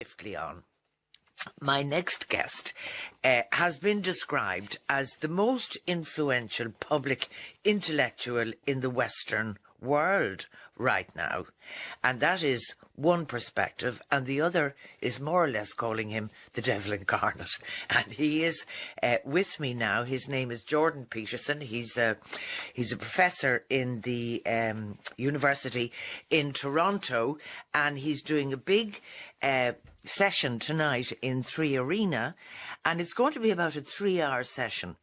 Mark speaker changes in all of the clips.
Speaker 1: swiftly on. My next guest has been described as the most influential public intellectual in the Western world right now. And that is one perspective, and the other is more or less calling him the devil incarnate. And he is with me now. His name is Jordan Peterson. He's a professor in the university in Toronto, and he's doing a big session tonight in 3 Arena, and it's going to be about a 3-hour session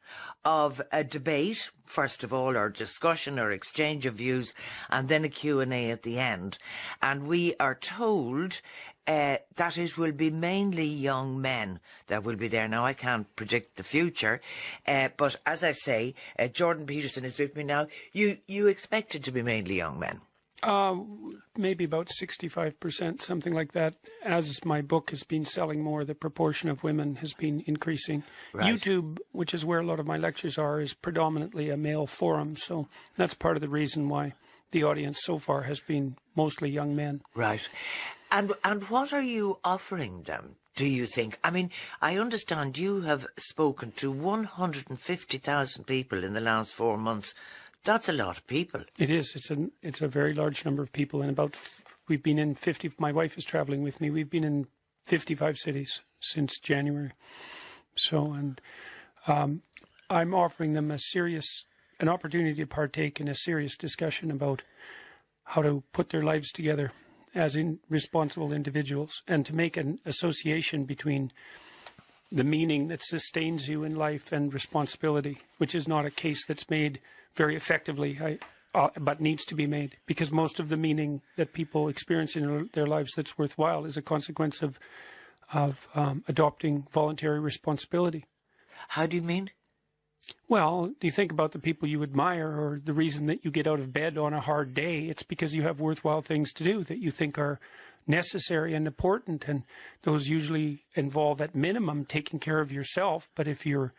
Speaker 1: of a debate, first of all, or discussion or exchange of views, and then a Q&A at the end. And we are told that it will be mainly young men that will be there. Now, I can't predict the future, but as I say, Jordan Peterson is with me now. You expect it to be mainly young men?
Speaker 2: Maybe about 65%, something like that. As my book has been selling more, the proportion of women has been increasing. Right. YouTube, which is where a lot of my lectures are, is predominantly a male forum, so that's part of the reason why the audience so far has been mostly young men.
Speaker 1: Right. And what are you offering them, do you think? I mean, I understand you have spoken to 150,000 people in the last 4 months. That's a lot of people. It is.
Speaker 2: It's a very large number of people, and we've been in 50. My wife is traveling with me. We've been in 55 cities since January. So, and I'm offering them an opportunity to partake in a serious discussion about how to put their lives together as responsible individuals, and to make an association between the meaning that sustains you in life and responsibility, which is not a case that's made very effectively, but needs to be made, because most of the meaning that people experience in their lives that's worthwhile is a consequence of adopting voluntary responsibility.
Speaker 1: How do you mean?
Speaker 2: Well, do you think about the people you admire, or the reason that you get out of bed on a hard day? It's because you have worthwhile things to do that you think are necessary and important, and those usually involve, at minimum, taking care of yourself. But if you're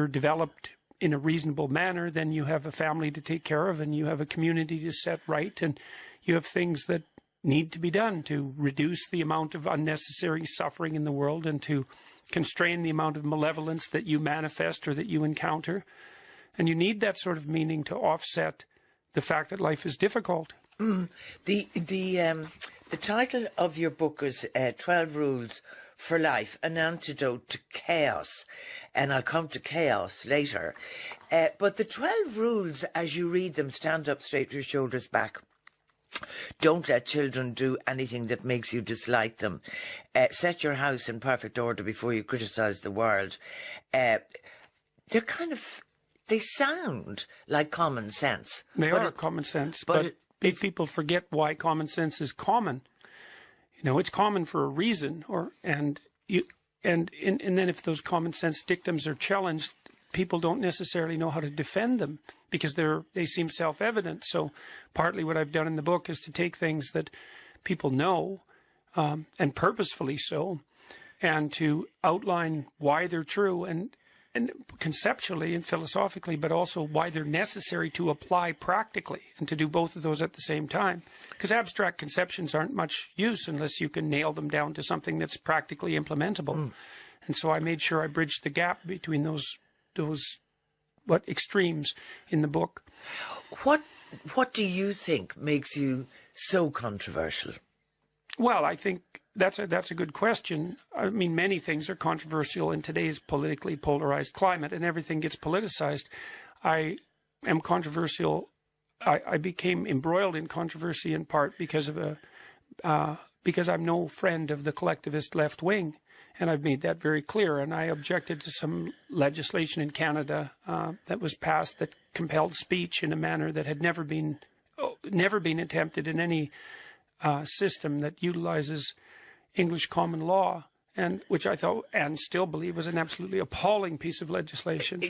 Speaker 2: developed in a reasonable manner, then you have a family to take care of, and you have a community to set right, and you have things that need to be done to reduce the amount of unnecessary suffering in the world, and to constrain the amount of malevolence that you manifest or that you encounter. And you need that sort of meaning to offset the fact that life is difficult.
Speaker 1: The title of your book is 12 Rules for Life, an Antidote to Chaos, and I'll come to chaos later. But the 12 rules, as you read them, stand up straight with your shoulders back. Don't let children do anything that makes you dislike them. Set your house in perfect order before you criticise the world. They sound like common sense.
Speaker 2: They are common sense, but people forget why common sense is common. You know, it's common for a reason, and then if those common sense dictums are challenged, people don't necessarily know how to defend them, because they seem self-evident. So partly what I've done in the book is to take things that people know, and purposefully so, and to outline why they're true, and conceptually and philosophically, but also why they're necessary to apply practically, and to do both of those at the same time. Because abstract conceptions aren't much use unless you can nail them down to something that's practically implementable. And so I made sure I bridged the gap between those extremes in the book.
Speaker 1: What do you think makes you so controversial?
Speaker 2: Well, I think that's a good question. I mean, many things are controversial in today's politically polarized climate, and everything gets politicized. I am controversial. I became embroiled in controversy in part because I'm no friend of the collectivist left wing, and I've made that very clear. And I objected to some legislation in Canada that was passed that compelled speech in a manner that had never been attempted in any system that utilizes English common law, and which I thought and still believe was an absolutely appalling piece of legislation.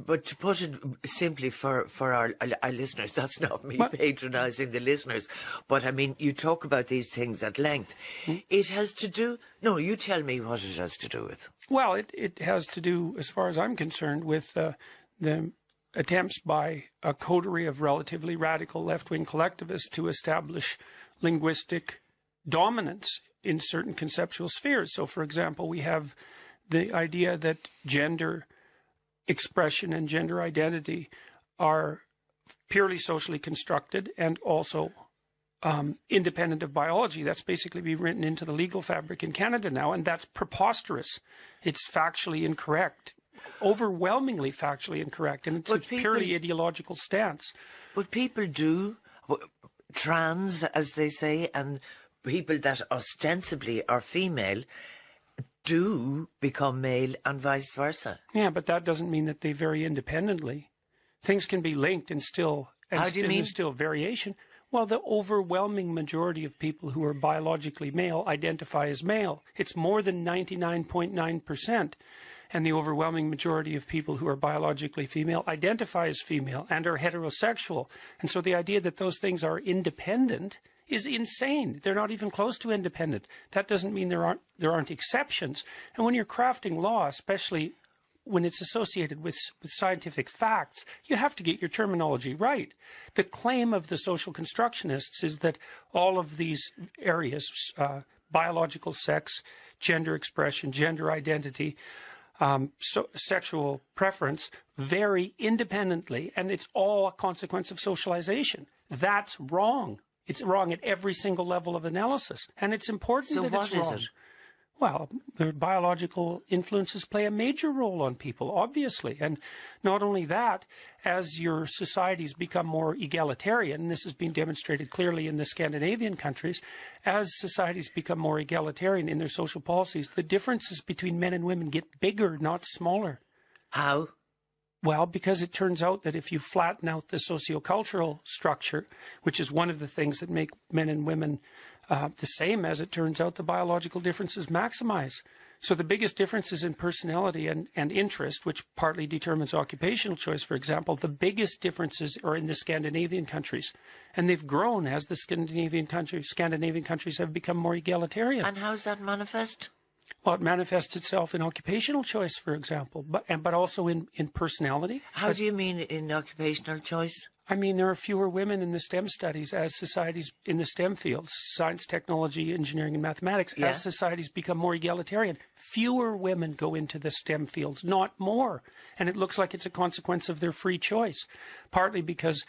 Speaker 1: But to put it simply for our listeners, that's not me patronising the listeners, but I mean, you talk about these things at length. It has to do... No, you tell me what it has to do with.
Speaker 2: Well, it has to do, as far as I'm concerned, with the attempts by a coterie of relatively radical left-wing collectivists to establish linguistic dominance in certain conceptual spheres. So, for example, we have the idea that gender expression and gender identity are purely socially constructed and also independent of biology. That's basically been written into the legal fabric in Canada now, and that's preposterous. It's factually incorrect, overwhelmingly factually incorrect, and it's a purely ideological stance.
Speaker 1: But people do, trans, as they say, and people that ostensibly are female do become male and vice versa.
Speaker 2: Yeah, but that doesn't mean that they vary independently. Things can be linked and still, there's still variation. Well, the overwhelming majority of people who are biologically male identify as male. It's more than 99.9%. And the overwhelming majority of people who are biologically female identify as female and are heterosexual. And so the idea that those things are independent is insane. They're not even close to independent. That doesn't mean there aren't exceptions. And when you're crafting law, especially when it's associated with scientific facts, you have to get your terminology right. The claim of the social constructionists is that all of these areas, biological sex, gender expression, gender identity, sexual preference, vary independently, and it's all a consequence of socialization. That's wrong. It's wrong at every single level of analysis, and it's important that it's wrong. So what is it? Well, the biological influences play a major role on people, obviously. And not only that, as your societies become more egalitarian, and this has been demonstrated clearly in the Scandinavian countries, as societies become more egalitarian in their social policies, the differences between men and women get bigger, not smaller.
Speaker 1: How?
Speaker 2: Well, because it turns out that if you flatten out the sociocultural structure, which is one of the things that make men and women the same, as it turns out, the biological differences maximize. So the biggest differences in personality and interest, which partly determines occupational choice, for example, the biggest differences are in the Scandinavian countries. And they've grown as the Scandinavian countries have become more egalitarian.
Speaker 1: And how does that manifest?
Speaker 2: Well, it manifests itself in occupational choice, for example, but also in personality.
Speaker 1: How do you mean in occupational choice?
Speaker 2: I mean, there are fewer women in the STEM studies as societies in the STEM fields, science, technology, engineering, and mathematics, as societies become more egalitarian. Fewer women go into the STEM fields, not more. And it looks like it's a consequence of their free choice, partly because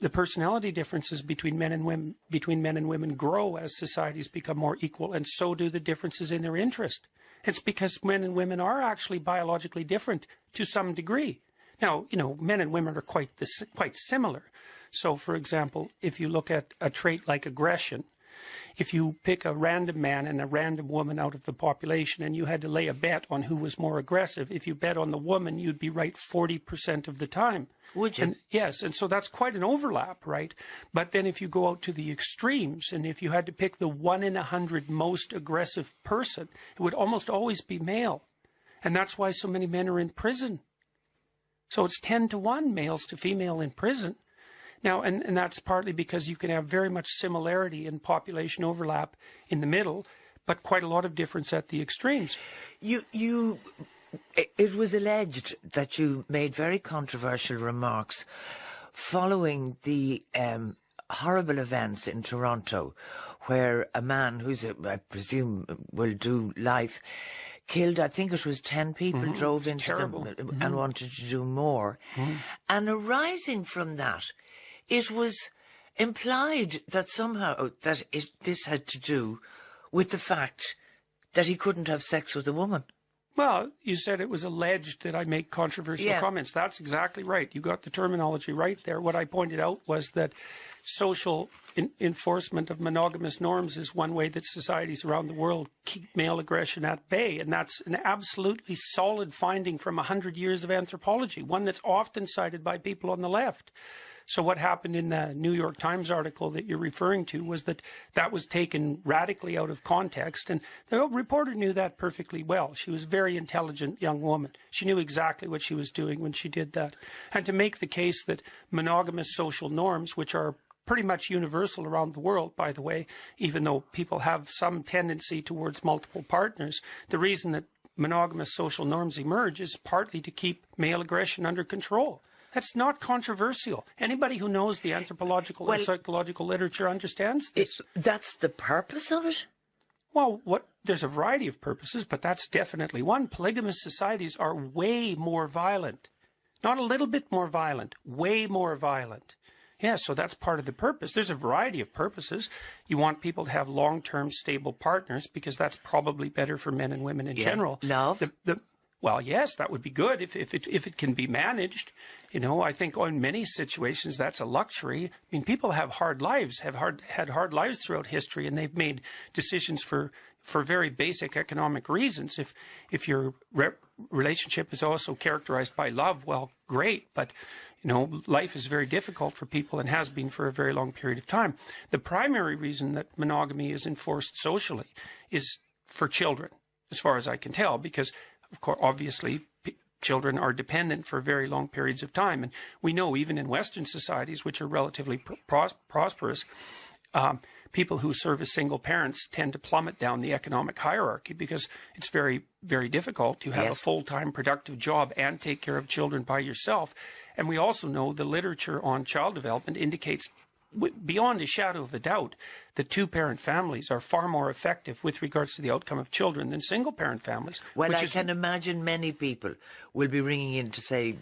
Speaker 2: the personality differences between men and women grow as societies become more equal, and so do the differences in their interest. It's because men and women are actually biologically different to some degree. Now, you know, men and women are quite similar. So, for example, if you look at a trait like aggression, if you pick a random man and a random woman out of the population and you had to lay a bet on who was more aggressive, if you bet on the woman, you'd be right 40% of the time.
Speaker 1: Would you?
Speaker 2: And, yes, and so that's quite an overlap, right? But then if you go out to the extremes, and if you had to pick the 1 in 100 most aggressive person, it would almost always be male. And that's why so many men are in prison. So it's 10-to-1 males to female in prison. Now, and that's partly because you can have very much similarity in population overlap in the middle, but quite a lot of difference at the extremes.
Speaker 1: It was alleged that you made very controversial remarks following the horrible events in Toronto, where a man who's, I presume, will do life, killed, I think it was 10 people, drove into them and wanted to do more. And arising from that, it was implied that somehow that this had to do with the fact that he couldn't have sex with a woman.
Speaker 2: Well, you said it was alleged that I make controversial comments. That's exactly right. You got the terminology right there. What I pointed out was that social enforcement of monogamous norms is one way that societies around the world keep male aggression at bay. And that's an absolutely solid finding from 100 years of anthropology, one that's often cited by people on the left. So what happened in the New York Times article that you're referring to was that was taken radically out of context. And the reporter knew that perfectly well. She was a very intelligent young woman. She knew exactly what she was doing when she did that. And to make the case that monogamous social norms, which are pretty much universal around the world, by the way, even though people have some tendency towards multiple partners, the reason that monogamous social norms emerge is partly to keep male aggression under control. That's not controversial. Anybody who knows the anthropological and psychological literature understands this.
Speaker 1: That's the purpose of it?
Speaker 2: Well, there's a variety of purposes, but that's definitely one. Polygamous societies are way more violent. Not a little bit more violent, way more violent. Yeah, so that's part of the purpose. There's a variety of purposes. You want people to have long-term stable partners because that's probably better for men and women in general.
Speaker 1: Love?
Speaker 2: Well, yes, that would be good if it can be managed. You know, I think in many situations that's a luxury. I mean, people have hard lives, had hard lives throughout history, and they've made decisions for very basic economic reasons. If your relationship is also characterized by love, well, great, but you know, life is very difficult for people and has been for a very long period of time. The primary reason that monogamy is enforced socially is for children, as far as I can tell, because of course, obviously, children are dependent for very long periods of time. And we know even in Western societies, which are relatively prosperous, people who serve as single parents tend to plummet down the economic hierarchy because it's very, very difficult to have a full-time productive job and take care of children by yourself. And we also know the literature on child development indicates beyond a shadow of a doubt that two-parent families are far more effective with regards to the outcome of children than single-parent families.
Speaker 1: Well, I can imagine many people will be ringing in to say,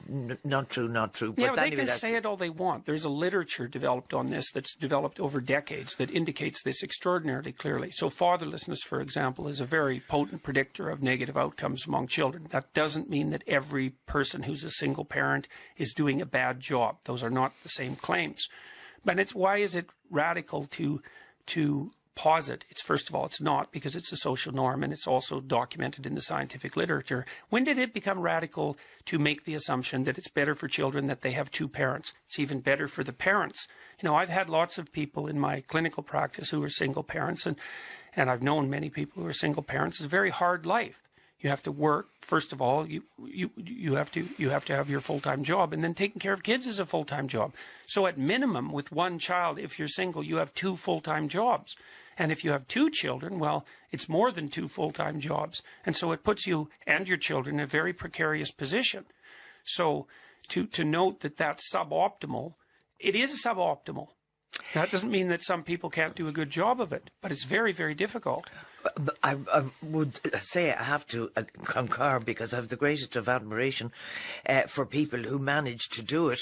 Speaker 1: not true, not true.
Speaker 2: But they can say it all they want. There's a literature developed on this that's developed over decades that indicates this extraordinarily clearly. So fatherlessness, for example, is a very potent predictor of negative outcomes among children. That doesn't mean that every person who's a single parent is doing a bad job. Those are not the same claims. But why is it radical to posit? It's first of all, it's not, because it's a social norm and it's also documented in the scientific literature. When did it become radical to make the assumption that it's better for children that they have two parents? It's even better for the parents. You know, I've had lots of people in my clinical practice who are single parents, and I've known many people who are single parents. It's a very hard life. You have to work. First of all, you have to have your full-time job, and then taking care of kids is a full-time job. So at minimum, with one child, if you're single, you have two full-time jobs. And if you have two children, well, it's more than two full-time jobs. And so it puts you and your children in a very precarious position. So to note that that's suboptimal, it is suboptimal. That doesn't mean that some people can't do a good job of it, but it's very, very difficult.
Speaker 1: I would say I have to concur, because I have the greatest of admiration for people who manage to do it.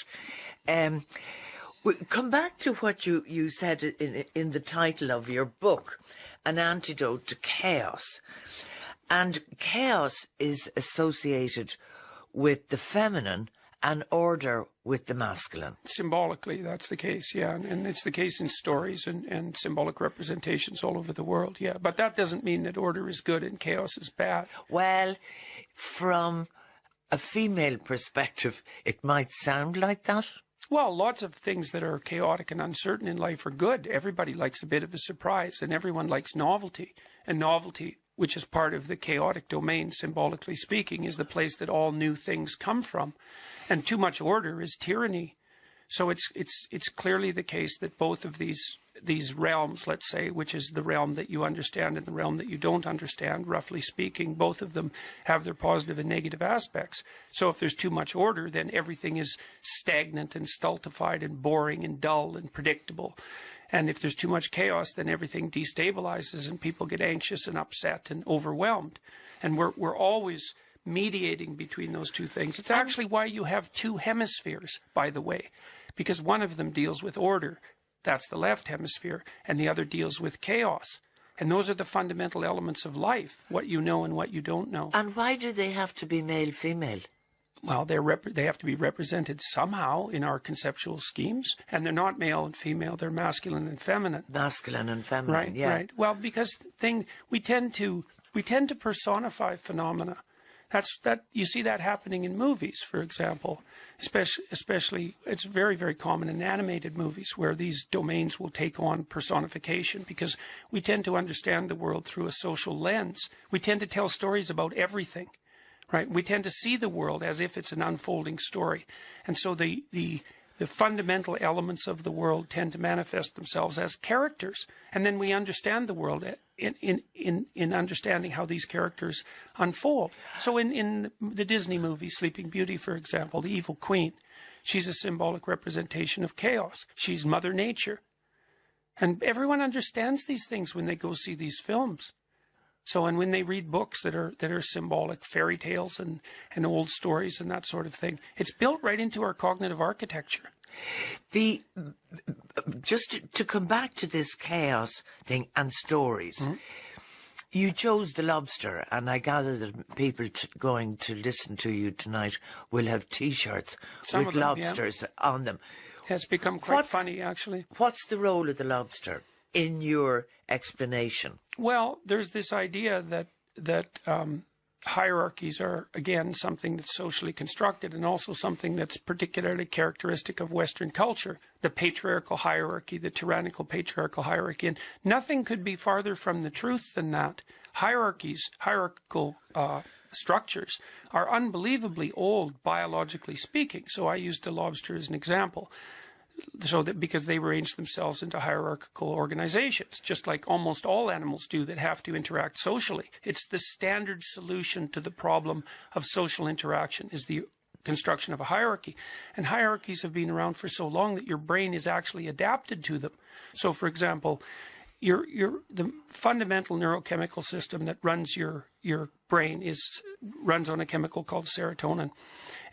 Speaker 1: Come back to what you said in the title of your book, An Antidote to Chaos. And chaos is associated with the feminine and order with the masculine.
Speaker 2: Symbolically, that's the case, yeah. And it's the case in stories and symbolic representations all over the world, yeah. But that doesn't mean that order is good and chaos is bad.
Speaker 1: Well, from a female perspective, it might sound like that.
Speaker 2: Well, lots of things that are chaotic and uncertain in life are good. Everybody likes a bit of a surprise, and everyone likes novelty. And novelty, which is part of the chaotic domain, symbolically speaking, is the place that all new things come from. And too much order is tyranny. So it's clearly the case that both of these realms, let's say, which is the realm that you understand and the realm that you don't understand, roughly speaking, both of them have their positive and negative aspects. So if there's too much order, then everything is stagnant and stultified and boring and dull and predictable. And if there's too much chaos, then everything destabilizes and people get anxious and upset and overwhelmed. And we're always mediating between those two things. It's actually why you have two hemispheres, by the way, because one of them deals with order. That's the left hemisphere, and the other deals with chaos. And those are the fundamental elements of life, what you know and what you don't know.
Speaker 1: And why do they have to be male-female?
Speaker 2: Well, they have to be represented somehow in our conceptual schemes, and they're not male and female, they're masculine and feminine.
Speaker 1: Masculine and feminine,
Speaker 2: right,
Speaker 1: yeah.
Speaker 2: Right. Well, because we tend to personify phenomena. You see that happening in movies, for example. Especially, it's very, very common in animated movies where these domains will take on personification, because we tend to understand the world through a social lens. We tend to tell stories about everything, right? We tend to see the world as if it's an unfolding story. And so the fundamental elements of the world tend to manifest themselves as characters. And then we understand the world in understanding how these characters unfold. So in the Disney movie Sleeping Beauty, for example, the evil queen, she's a symbolic representation of chaos. She's Mother Nature. And everyone understands these things when they go see these films. So, and when they read books that are symbolic, fairy tales and old stories and that sort of thing, it's built right into our cognitive architecture.
Speaker 1: Just to come back to this chaos thing and stories, you chose the lobster, and I gather that people going to listen to you tonight will have T-shirts with lobsters on them.
Speaker 2: It's become quite funny, actually.
Speaker 1: What's the role of the lobster in your explanation?
Speaker 2: Well, there's this idea that hierarchies are, again, something that's socially constructed, and also something that's particularly characteristic of Western culture, the patriarchal hierarchy, the tyrannical patriarchal hierarchy. And nothing could be farther from the truth than that. Hierarchical structures are unbelievably old, biologically speaking. So I used the lobster as an example. So that because they arrange themselves into hierarchical organizations, just like almost all animals do that have to interact socially. It's the standard solution to the problem of social interaction is the construction of a hierarchy. And hierarchies have been around for so long that your brain is actually adapted to them. So, for example, the fundamental neurochemical system that runs your brain runs on a chemical called serotonin.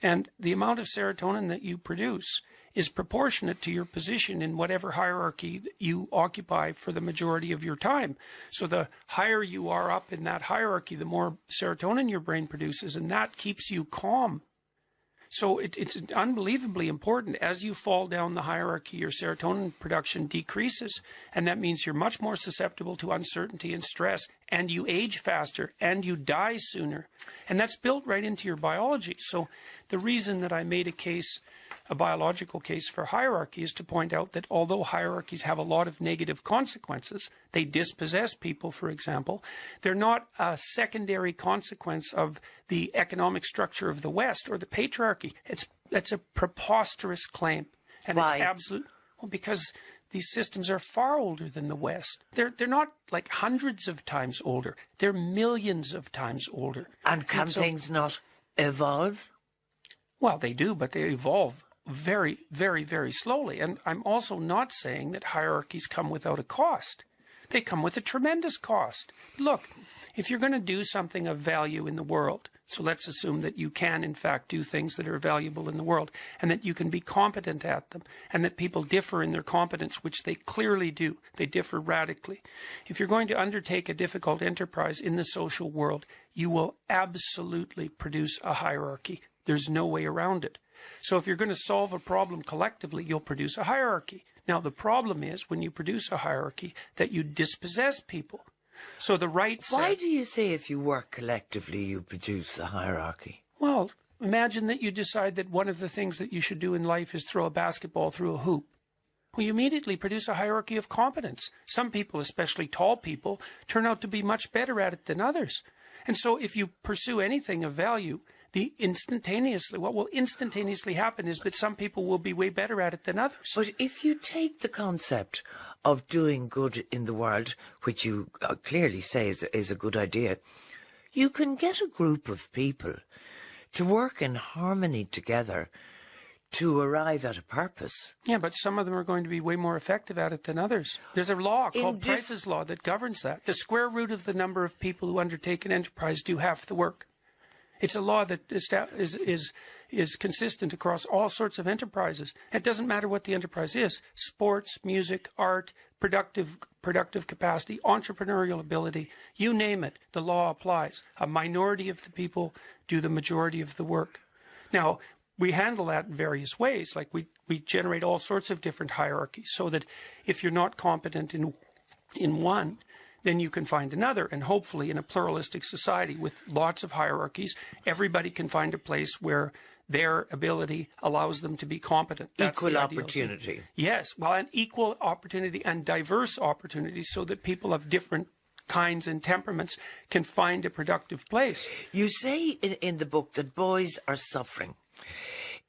Speaker 2: And the amount of serotonin that you produce is proportionate to your position in whatever hierarchy you occupy for the majority of your time. So the higher you are up in that hierarchy, the more serotonin your brain produces, and that keeps you calm. So it's unbelievably important. As you fall down the hierarchy, your serotonin production decreases, and that means you're much more susceptible to uncertainty and stress, and you age faster, and you die sooner. And that's built right into your biology. So the reason that I made a biological case for hierarchy is to point out that although hierarchies have a lot of negative consequences, they dispossess people, for example, they're not a secondary consequence of the economic structure of the West or the patriarchy. That's a preposterous claim. And
Speaker 1: Why?
Speaker 2: It's absolute. Well, because these systems are far older than the West. They're not like hundreds of times older. They're millions of times older.
Speaker 1: And can things not evolve?
Speaker 2: Well, they do, but they evolve very, very, very slowly. And I'm also not saying that hierarchies come without a cost. They come with a tremendous cost. Look, if you're going to do something of value in the world, so let's assume that you can, in fact, do things that are valuable in the world, and that you can be competent at them, and that people differ in their competence, which they clearly do. They differ radically. If you're going to undertake a difficult enterprise in the social world, you will absolutely produce a hierarchy. There's no way around it. So if you're going to solve a problem collectively, you'll produce a hierarchy. Now, the problem is when you produce a hierarchy that you dispossess people. So the right said,
Speaker 1: why do you say if you work collectively, you produce a hierarchy?
Speaker 2: Well, imagine that you decide that one of the things that you should do in life is throw a basketball through a hoop. Well, you immediately produce a hierarchy of competence. Some people, especially tall people, turn out to be much better at it than others. And so if you pursue anything of value, what will instantaneously happen is that some people will be way better at it than others.
Speaker 1: But if you take the concept of doing good in the world, which you clearly say is a good idea, you can get a group of people to work in harmony together to arrive at a purpose.
Speaker 2: Yeah, but some of them are going to be way more effective at it than others. There's a law called Price's Law that governs that. The square root of the number of people who undertake an enterprise do half the work. It's a law that is consistent across all sorts of enterprises. It doesn't matter what the enterprise is: sports, music, art, productive capacity, entrepreneurial ability, you name it, the law applies. A minority of the people do the majority of the work. Now, we handle that in various ways. Like we generate all sorts of different hierarchies so that if you're not competent in one, then you can find another. And hopefully in a pluralistic society with lots of hierarchies, everybody can find a place where their ability allows them to be competent. That's
Speaker 1: equal opportunity.
Speaker 2: Yes, well, an equal opportunity and diverse opportunities so that people of different kinds and temperaments can find a productive place.
Speaker 1: You say in the book that boys are suffering.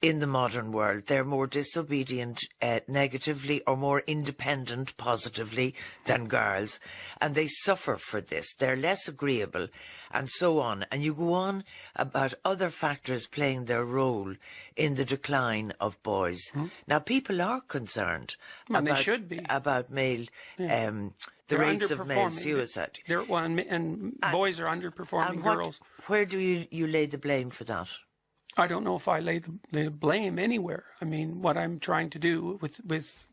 Speaker 1: in the modern world. They're more disobedient negatively or more independent positively than girls, and they suffer for this. They're less agreeable and so on. And you go on about other factors playing their role in the decline of boys. Now, people are concerned
Speaker 2: and they should be.
Speaker 1: about male the rates of male suicide.
Speaker 2: And boys are underperforming girls.
Speaker 1: Where do you lay the blame for that?
Speaker 2: I don't know if I lay the blame anywhere. I mean, what I'm trying to do with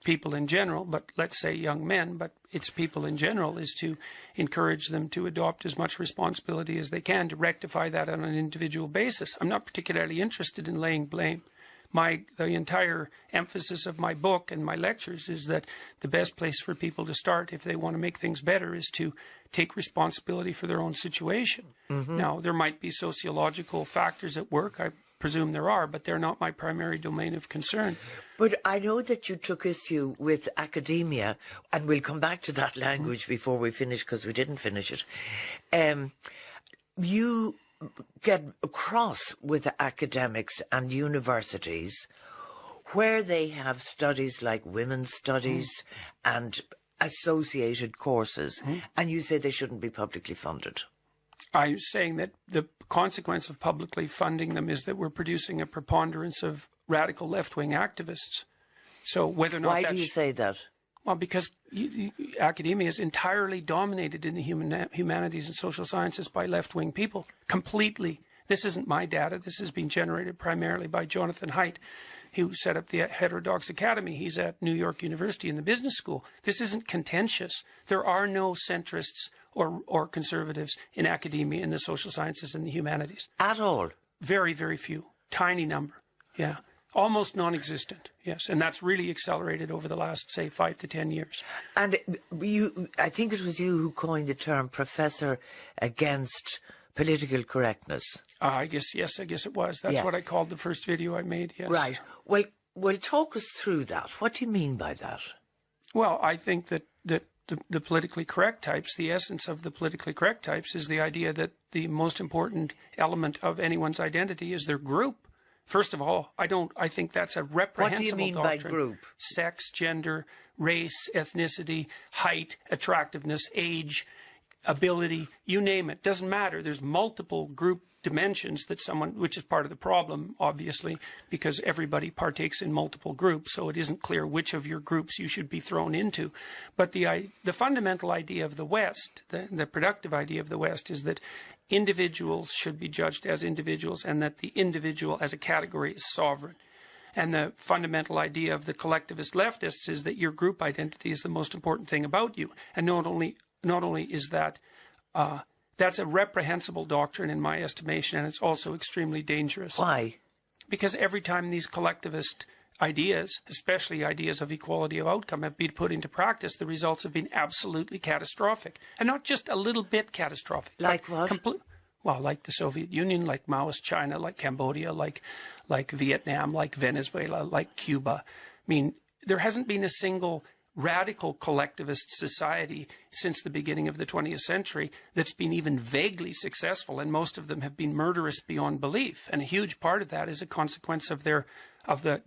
Speaker 2: people in general, but let's say young men, but it's people in general, is to encourage them to adopt as much responsibility as they can to rectify that on an individual basis. I'm not particularly interested in laying blame. The entire emphasis of my book and my lectures is that the best place for people to start if they want to make things better is to take responsibility for their own situation. Now, there might be sociological factors at work, I presume there are, but they're not my primary domain of concern.
Speaker 1: But I know that you took issue with academia, and we'll come back to that language before we finish, because we didn't finish it. You get across with academics and universities where they have studies like women's studies and associated courses, and you say they shouldn't be publicly funded.
Speaker 2: I'm saying that the consequence of publicly funding them is that we're producing a preponderance of radical left-wing activists. So whether or not
Speaker 1: Why do you say that?
Speaker 2: Well, because academia is entirely dominated in the humanities and social sciences by left-wing people, completely. This isn't my data. This has been generated primarily by Jonathan Haidt, who set up the Heterodox Academy. He's at New York University in the business school. This isn't contentious. There are no centrists or conservatives in academia, in the social sciences and the humanities.
Speaker 1: At all?
Speaker 2: Very, very few. Tiny number. Yeah. Almost non-existent, yes. And that's really accelerated over the last, say, 5 to 10 years.
Speaker 1: And I think it was you who coined the term professor against political correctness.
Speaker 2: I guess it was. That's what I called the first video I made, yes.
Speaker 1: Right. Well, talk us through that. What do you mean by that?
Speaker 2: Well, I think that the politically correct types, the essence of the politically correct types is the idea that the most important element of anyone's identity is their group. First of all, I think that's a reprehensible doctrine.
Speaker 1: What do you mean by group?
Speaker 2: Sex, gender, race, ethnicity, height, attractiveness, age, ability, you name it. Doesn't matter. There's multiple group dimensions that which is part of the problem, obviously, because everybody partakes in multiple groups, so it isn't clear which of your groups you should be thrown into. But the fundamental idea of the West, the productive idea of the West, is that individuals should be judged as individuals and that the individual as a category is sovereign. And the fundamental idea of the collectivist leftists is that your group identity is the most important thing about you. And not only is that that's a reprehensible doctrine in my estimation, and it's also extremely dangerous.
Speaker 1: Why?
Speaker 2: Because every time these collectivist ideas, especially ideas of equality of outcome, have been put into practice, the results have been absolutely catastrophic. And not just a little bit catastrophic.
Speaker 1: Like what?
Speaker 2: Well, like the Soviet Union, like Maoist China, like Cambodia, like Vietnam, like Venezuela, like Cuba. I mean, there hasn't been a single radical collectivist society since the beginning of the 20th century that's been even vaguely successful, and most of them have been murderous beyond belief. And a huge part of that is a consequence of the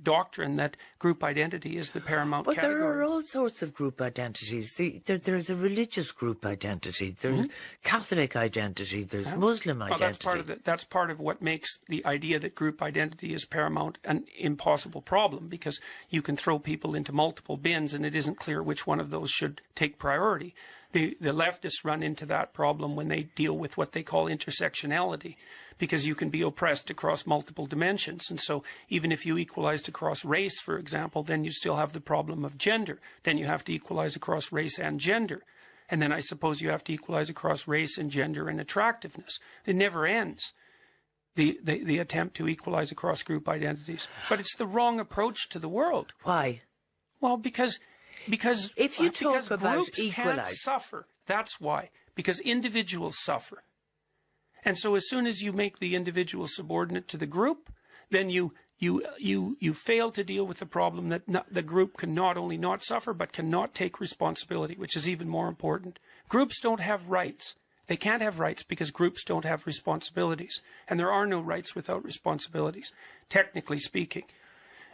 Speaker 2: doctrine that group identity is the paramount category.
Speaker 1: But there are all sorts of group identities. There's a religious group identity, there's Catholic identity, there's Muslim identity.
Speaker 2: Well, that's part of what makes the idea that group identity is paramount an impossible problem, because you can throw people into multiple bins and it isn't clear which one of those should take priority. The leftists run into that problem when they deal with what they call intersectionality, because you can be oppressed across multiple dimensions. And so even if you equalized across race, for example, then you still have the problem of gender. Then you have to equalize across race and gender. And then I suppose you have to equalize across race and gender and attractiveness. It never ends, the attempt to equalize across group identities. But it's the wrong approach to the world.
Speaker 1: Why?
Speaker 2: Well, because
Speaker 1: if you talk about
Speaker 2: groups can't suffer. That's why. Because individuals suffer. And so as soon as you make the individual subordinate to the group, then you fail to deal with the problem that the group can not only not suffer, but cannot take responsibility, which is even more important. Groups don't have rights. They can't have rights because groups don't have responsibilities. And there are no rights without responsibilities, technically speaking.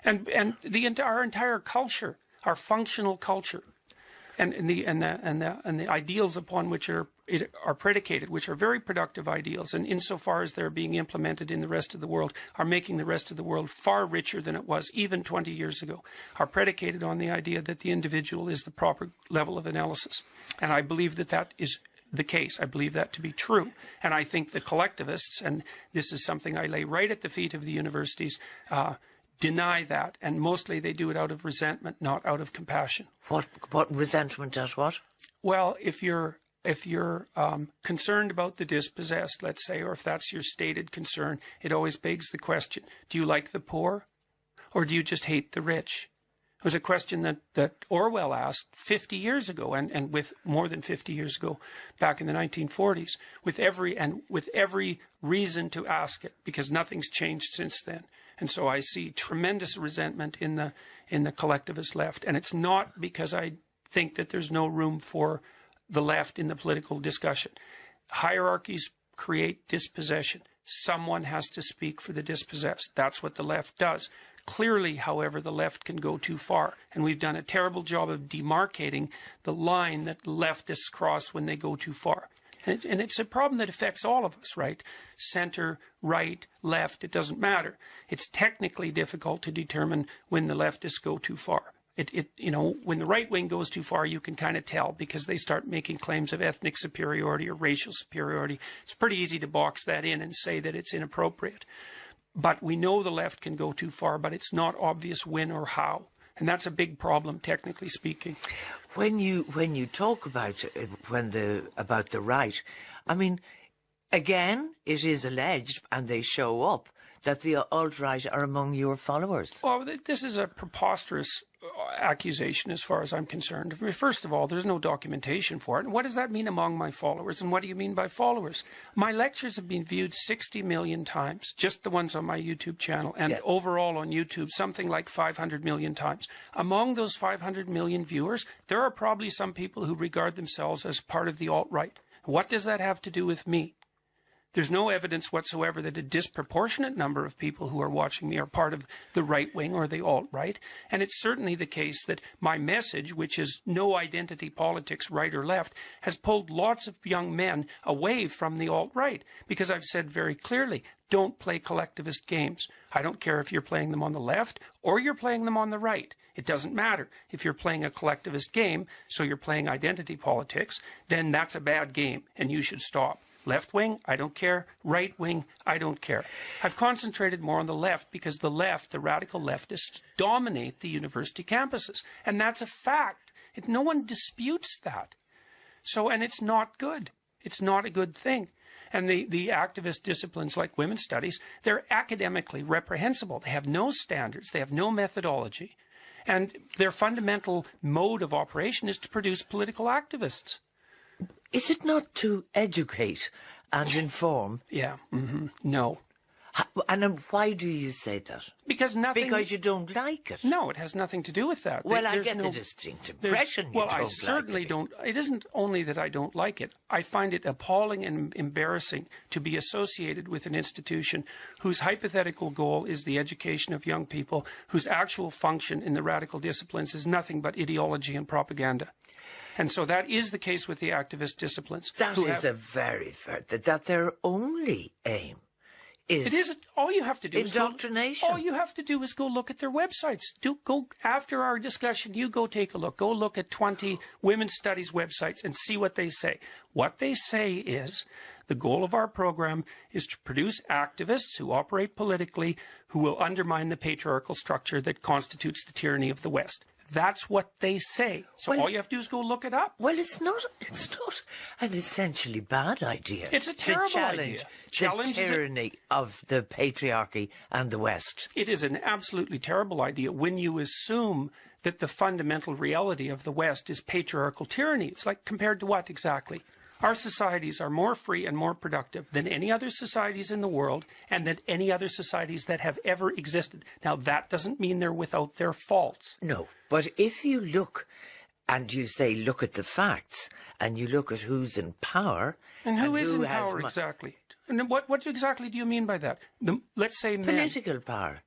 Speaker 2: And our entire culture, our functional culture, and the ideals upon which are predicated, which are very productive ideals, and insofar as they're being implemented in the rest of the world, are making the rest of the world far richer than it was even 20 years ago, are predicated on the idea that the individual is the proper level of analysis. And I believe that that is the case. I believe that to be true. And I think the collectivists, and this is something I lay right at the feet of the universities, deny that, and mostly they do it out of resentment, not out of compassion.
Speaker 1: What resentment at what?
Speaker 2: Well, if you're concerned about the dispossessed, let's say, or if that's your stated concern, it always begs the question: do you like the poor, or do you just hate the rich? It was a question that Orwell asked 50 years ago, and with more than 50 years ago, back in the 1940s, with every reason to ask it, because nothing's changed since then. And so I see tremendous resentment in the collectivist left, and it's not because I think that there's no room for the left in the political discussion. Hierarchies create dispossession. Someone has to speak for the dispossessed. That's what the left does. Clearly, however, the left can go too far, and we've done a terrible job of demarcating the line that leftists cross when they go too far. And it's a problem that affects all of us, right? Center, right, left, it doesn't matter. It's technically difficult to determine when the leftists go too far. When the right wing goes too far, you can kind of tell, because they start making claims of ethnic superiority or racial superiority. It's pretty easy to box that in and say that it's inappropriate. But we know the left can go too far, but it's not obvious when or how. And that's a big problem, technically speaking.
Speaker 1: When you talk about the right, I mean, again, it is alleged, and they show up, that the alt-right are among your followers.
Speaker 2: Well, this is a preposterous accusation as far as I'm concerned. I mean, first of all, there's no documentation for it. And what does that mean among my followers? And what do you mean by followers? My lectures have been viewed 60 million times, just the ones on my YouTube channel, and overall on YouTube, something like 500 million times. Among those 500 million viewers, there are probably some people who regard themselves as part of the alt-right. What does that have to do with me? There's no evidence whatsoever that a disproportionate number of people who are watching me are part of the right wing or the alt-right. And it's certainly the case that my message, which is no identity politics, right or left, has pulled lots of young men away from the alt-right. Because I've said very clearly, don't play collectivist games. I don't care if you're playing them on the left or you're playing them on the right. It doesn't matter. If you're playing a collectivist game, so you're playing identity politics, then that's a bad game and you should stop. Left wing, I don't care. Right wing, I don't care. I've concentrated more on the left because the left, the radical leftists, dominate the university campuses. And that's a fact. No one disputes that. So, and it's not good. It's not a good thing. And the activist disciplines like women's studies, they're academically reprehensible. They have no standards. They have no methodology. And their fundamental mode of operation is to produce political activists.
Speaker 1: Is it not to educate and inform?
Speaker 2: Yeah. No.
Speaker 1: And why do you say that?
Speaker 2: Because
Speaker 1: you don't like it.
Speaker 2: No, it has nothing to do with that.
Speaker 1: Well, I get the distinct impression you don't like it.
Speaker 2: Well, I certainly don't. It isn't only that I don't like it. I find it appalling and embarrassing to be associated with an institution whose hypothetical goal is the education of young people, whose actual function in the radical disciplines is nothing but ideology and propaganda. And so that is the case with the activist disciplines.
Speaker 1: That is a very fair, that their only aim is...
Speaker 2: It is, all you have to do
Speaker 1: indoctrination.
Speaker 2: All you have to do is go look at their websites. Go after our discussion, you go take a look. Go look at 20 women's studies websites and see what they say. What they say is, the goal of our program is to produce activists who operate politically, who will undermine the patriarchal structure that constitutes the tyranny of the West. That's what they say. So all you have to do is go look it up.
Speaker 1: Well, it's not an essentially bad idea.
Speaker 2: It's a terrible idea.
Speaker 1: The tyranny of the patriarchy and the West.
Speaker 2: It is an absolutely terrible idea when you assume that the fundamental reality of the West is patriarchal tyranny. It's like, compared to what exactly? Our societies are more free and more productive than any other societies in the world and than any other societies that have ever existed. Now, that doesn't mean they're without their faults.
Speaker 1: No, but if you look and you say, look at the facts, and you look at who's in power.
Speaker 2: And who is in power exactly? And what exactly do you mean by that? Let's say men.
Speaker 1: Political power.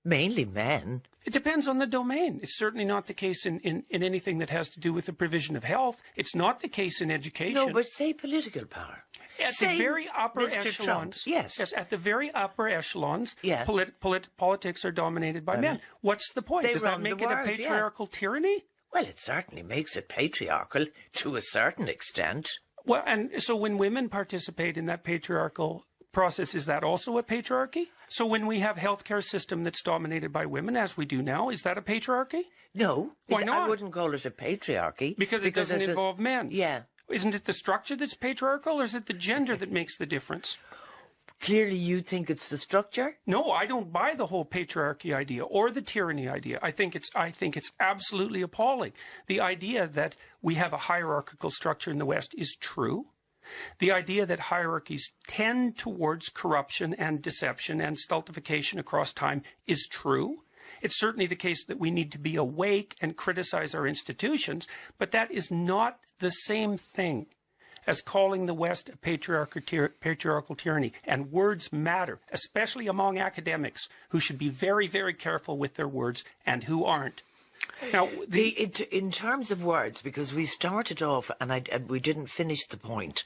Speaker 1: Mainly men.
Speaker 2: It depends on the domain. It's certainly not the case in anything that has to do with the provision of health. It's not the case in education.
Speaker 1: No, but say political power.
Speaker 2: At the very upper echelons.
Speaker 1: Yes,
Speaker 2: at the very upper echelons,
Speaker 1: yeah.
Speaker 2: Politics are dominated by men. What's the point? Does that make it a patriarchal tyranny?
Speaker 1: Well, it certainly makes it patriarchal to a certain extent.
Speaker 2: Well, and so when women participate in that patriarchal process, is that also a patriarchy? So when we have a healthcare system that's dominated by women, as we do now, is that a patriarchy?
Speaker 1: No.
Speaker 2: Why not?
Speaker 1: I wouldn't call it a patriarchy.
Speaker 2: Because it doesn't involve men.
Speaker 1: Yeah.
Speaker 2: Isn't it the structure that's patriarchal, or is it the gender that makes the difference?
Speaker 1: Clearly you think it's the structure?
Speaker 2: No, I don't buy the whole patriarchy idea or the tyranny idea. I think it's absolutely appalling. The idea that we have a hierarchical structure in the West is true. The idea that hierarchies tend towards corruption and deception and stultification across time is true. It's certainly the case that we need to be awake and criticize our institutions, but that is not the same thing as calling the West a patriarchal tyranny. And words matter, especially among academics, who should be very, very careful with their words and who aren't. Now,
Speaker 1: in terms of words, because we started off and we didn't finish the point,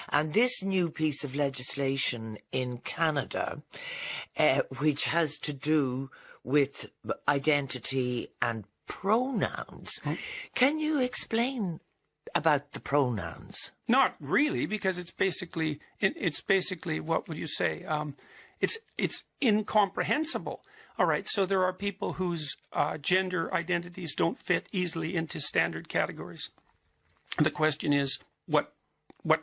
Speaker 1: and this new piece of legislation in Canada, which has to do with identity and pronouns, can you explain about the pronouns?
Speaker 2: Not really, because it's basically what would you say? It's incomprehensible. All right, so there are people whose gender identities don't fit easily into standard categories. The question is,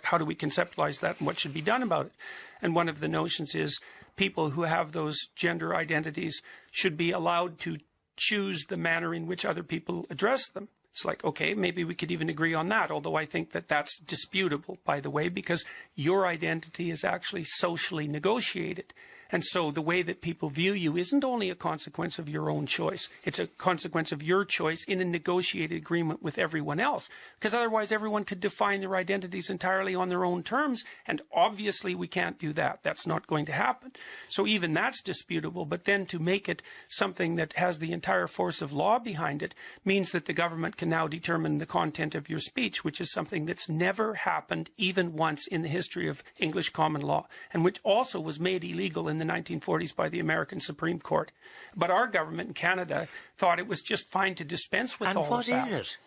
Speaker 2: how do we conceptualize that, and what should be done about it? And one of the notions is people who have those gender identities should be allowed to choose the manner in which other people address them. It's like, okay, maybe we could even agree on that, although I think that that's disputable, by the way, because your identity is actually socially negotiated. And so the way that people view you isn't only a consequence of your own choice. It's a consequence of your choice in a negotiated agreement with everyone else. Because otherwise everyone could define their identities entirely on their own terms. And obviously we can't do that. That's not going to happen. So even that's disputable. But then to make it something that has the entire force of law behind it means that the government can now determine the content of your speech, which is something that's never happened even once in the history of English common law, and which also was made illegal in the 1940s by the American Supreme Court. But our government in Canada thought it was just fine to dispense with all of that. And
Speaker 1: what is it?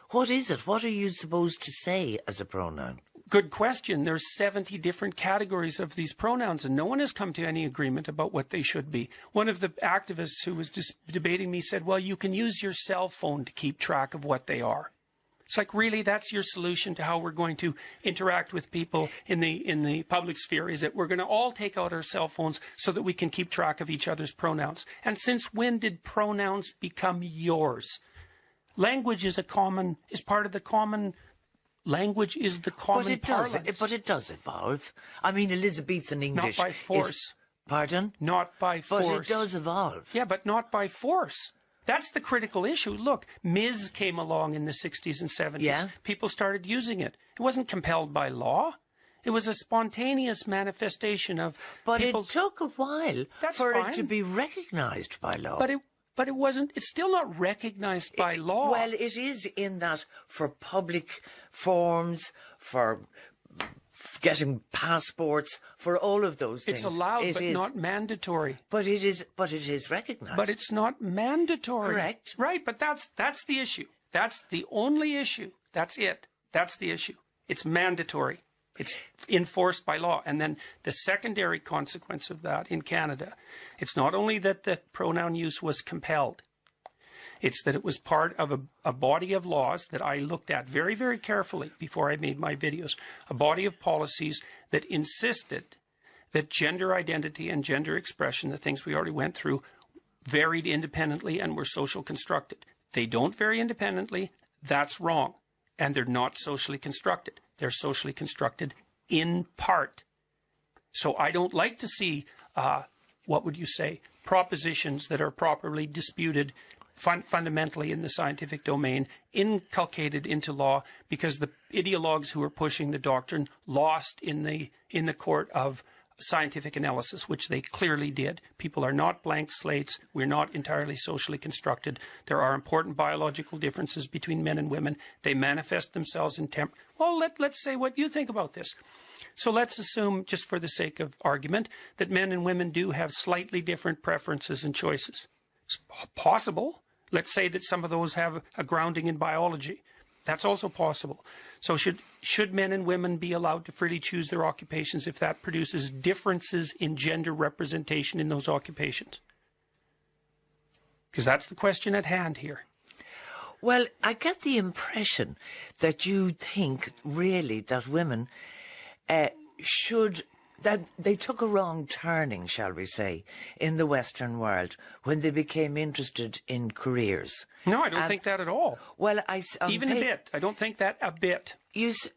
Speaker 1: What is it? What are you supposed to say as a pronoun?
Speaker 2: Good question. There's 70 different categories of these pronouns, and no one has come to any agreement about what they should be. One of the activists who was debating me said, well, you can use your cell phone to keep track of what they are. It's like, really, that's your solution to how we're going to interact with people in the public sphere, is that we're going to all take out our cell phones so that we can keep track of each other's pronouns. And since when did pronouns become yours? Language is part of the common. Language is the common parlance.
Speaker 1: But it does evolve. I mean, Elizabethan English.
Speaker 2: Not by force.
Speaker 1: Pardon?
Speaker 2: Not by force.
Speaker 1: But it does evolve.
Speaker 2: Yeah, but not by force. That's the critical issue. Look, Ms. came along in the 60s and 70s.
Speaker 1: Yeah.
Speaker 2: People started using it. It wasn't compelled by law. It was a spontaneous manifestation of people's...
Speaker 1: But it took a while for it to be recognized by law.
Speaker 2: But it wasn't... It's still not recognized by law.
Speaker 1: Well, it is in that for public forms, for getting passports, for all of those things.
Speaker 2: It's allowed, but not mandatory.
Speaker 1: But it is recognized.
Speaker 2: But it's not mandatory.
Speaker 1: Correct.
Speaker 2: Right, but that's the issue. That's the only issue. That's it. That's the issue. It's mandatory. It's enforced by law. And then the secondary consequence of that in Canada, it's not only that the pronoun use was compelled, it's that it was part of a body of laws that I looked at very, very carefully before I made my videos, a body of policies that insisted that gender identity and gender expression, the things we already went through, varied independently and were social constructed. They don't vary independently. That's wrong. And they're not socially constructed. They're socially constructed in part. So I don't like to see, what would you say, propositions that are properly disputed fundamentally in the scientific domain, inculcated into law, because the ideologues who are pushing the doctrine lost in the court of scientific analysis, which they clearly did. People are not blank slates. We're not entirely socially constructed. There are important biological differences between men and women. They manifest themselves in Well, let's say what you think about this. So let's assume, just for the sake of argument, that men and women do have slightly different preferences and choices. It's possible. Let's say that some of those have a grounding in biology. That's also possible. So should men and women be allowed to freely choose their occupations if that produces differences in gender representation in those occupations? Because that's the question at hand here.
Speaker 1: Well, I get the impression that you think really that women that they took a wrong turning, shall we say, in the Western world when they became interested in careers.
Speaker 2: No, I don't think that at all.
Speaker 1: Well,
Speaker 2: even a bit. I don't think that a bit.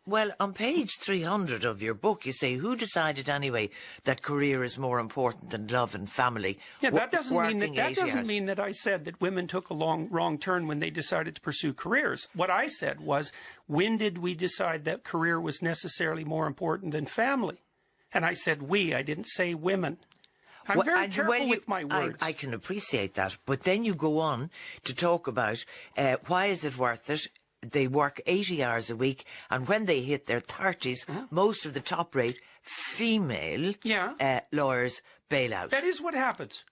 Speaker 1: Well, on page 300 of your book, you say, who decided anyway that career is more important than love and family?
Speaker 2: Yeah, that doesn't mean that I said that women took a wrong turn when they decided to pursue careers. What I said was, when did we decide that career was necessarily more important than family? And I said we, I didn't say women. I'm very careful with my words.
Speaker 1: I can appreciate that. But then you go on to talk about why is it worth it? They work 80 hours a week, and when they hit their 30s, most of the top-rate female lawyers bail out.
Speaker 2: That is what happens.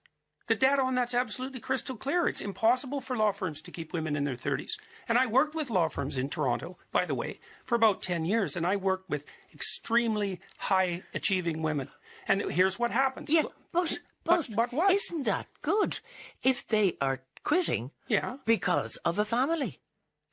Speaker 2: The data on that's absolutely crystal clear. It's impossible for law firms to keep women in their 30s. And I worked with law firms in Toronto, by the way, for about 10 years, and I worked with extremely high-achieving women. And here's what happens.
Speaker 1: Yeah, but
Speaker 2: what?
Speaker 1: Isn't that good if they are quitting because of a family?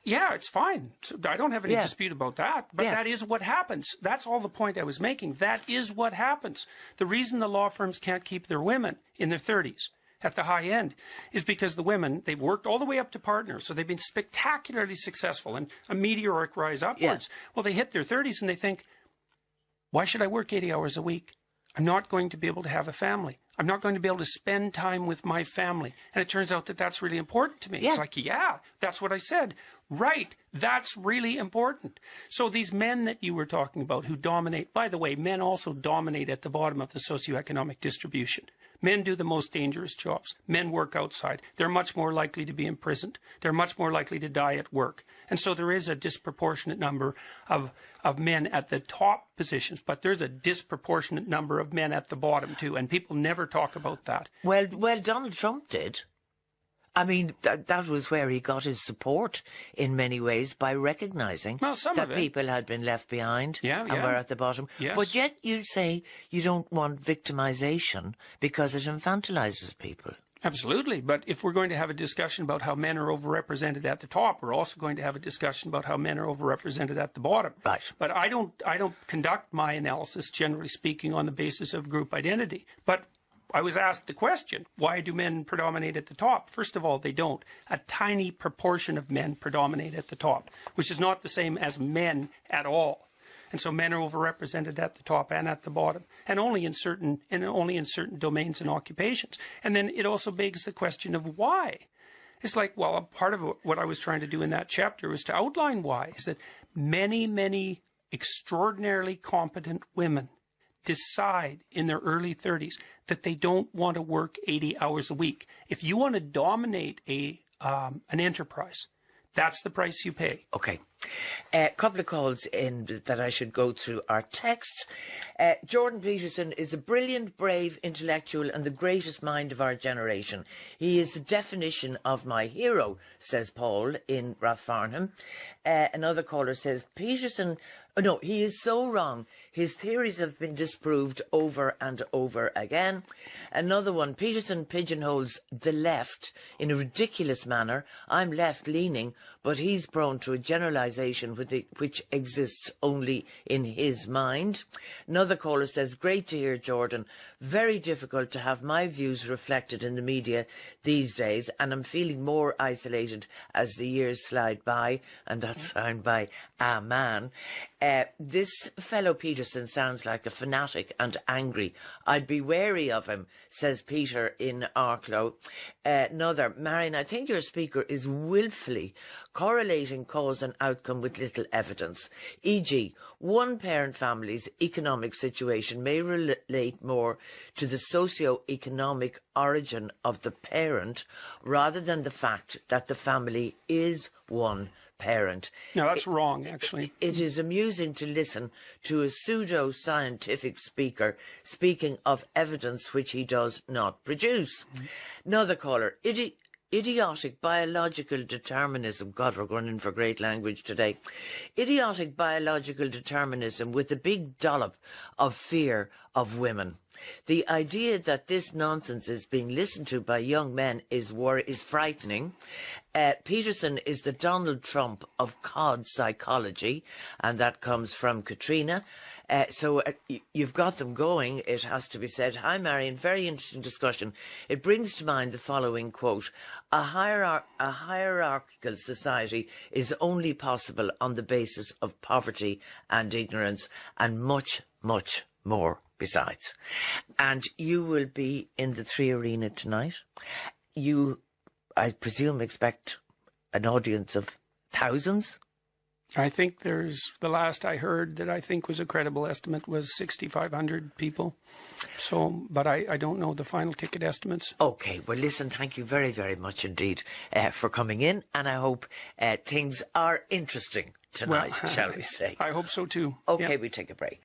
Speaker 2: Yeah, it's fine. So I don't have any dispute about that. But that is what happens. That's all the point I was making. That is what happens. The reason the law firms can't keep their women in their 30s at the high end is because the women, they've worked all the way up to partners, so they've been spectacularly successful and a meteoric rise upwards. Yeah. Well, they hit their 30s and they think, why should I work 80 hours a week? I'm not going to be able to have a family. I'm not going to be able to spend time with my family. And it turns out that that's really important to me. Yeah. It's like, yeah, that's what I said. Right, that's really important. So these men that you were talking about who dominate, by the way, men also dominate at the bottom of the socioeconomic distribution. Men do the most dangerous jobs. Men work outside. They're much more likely to be imprisoned. They're much more likely to die at work. And so there is a disproportionate number of men at the top positions, but there's a disproportionate number of men at the bottom too, and people never talk about that.
Speaker 1: Well, Donald Trump did. I mean, that was where he got his support in many ways, by recognising that people had been left behind and were at the bottom.
Speaker 2: Yes.
Speaker 1: But yet you say you don't want victimisation because it infantilises people.
Speaker 2: Absolutely. But if we're going to have a discussion about how men are overrepresented at the top, we're also going to have a discussion about how men are overrepresented at the bottom.
Speaker 1: Right.
Speaker 2: But I don't conduct my analysis, generally speaking, on the basis of group identity. But I was asked the question, why do men predominate at the top? First of all, they don't. A tiny proportion of men predominate at the top, which is not the same as men at all. And so men are overrepresented at the top and at the bottom, and only in certain domains and occupations. And then it also begs the question of why. It's like, well, a part of what I was trying to do in that chapter was to outline why, is that many, many extraordinarily competent women decide in their early 30s that they don't want to work 80 hours a week. If you want to dominate an enterprise, that's the price you pay.
Speaker 1: Okay. A couple of calls in that I should go through our texts. Jordan Peterson is a brilliant, brave intellectual and the greatest mind of our generation. He is the definition of my hero, says Paul in Rathfarnham. Another caller says, Peterson... Oh, no, he is so wrong. His theories have been disproved over and over again. Another one, Peterson pigeonholes the left in a ridiculous manner. I'm left-leaning, but he's prone to a generalisation which exists only in his mind. Another caller says, great to hear, Jordan. Very difficult to have my views reflected in the media these days, and I'm feeling more isolated as the years slide by. And that's signed by a man. This fellow Peterson sounds like a fanatic and angry. I'd be wary of him, says Peter in Arklow. another, Marion, I think your speaker is willfully correlating cause and outcome with little evidence. E.g., one-parent family's economic situation may relate more to the socio-economic origin of the parent rather than the fact that the family is one parent.
Speaker 2: No, that's wrong, actually.
Speaker 1: It is amusing to listen to a pseudo-scientific speaker speaking of evidence which he does not produce. Another caller, idiotic biological determinism. God, we're going in for great language today. Idiotic biological determinism with a big dollop of fear of women. The idea that this nonsense is being listened to by young men is frightening. Peterson is the Donald Trump of cod psychology, and that comes from Katrina. So you've got them going, it has to be said. Hi, Marion, very interesting discussion. It brings to mind the following quote: a hierarchical society is only possible on the basis of poverty and ignorance, and much, much more besides. And you will be in the 3 Arena tonight. You, I presume, expect an audience of thousands?
Speaker 2: I think the last I heard that I think was a credible estimate was 6,500 people. So, but I don't know the final ticket estimates.
Speaker 1: Okay, well listen, thank you very, very much indeed for coming in, and I hope things are interesting tonight, shall we say.
Speaker 2: I hope so too.
Speaker 1: Okay,
Speaker 2: Yep.
Speaker 1: we take a break.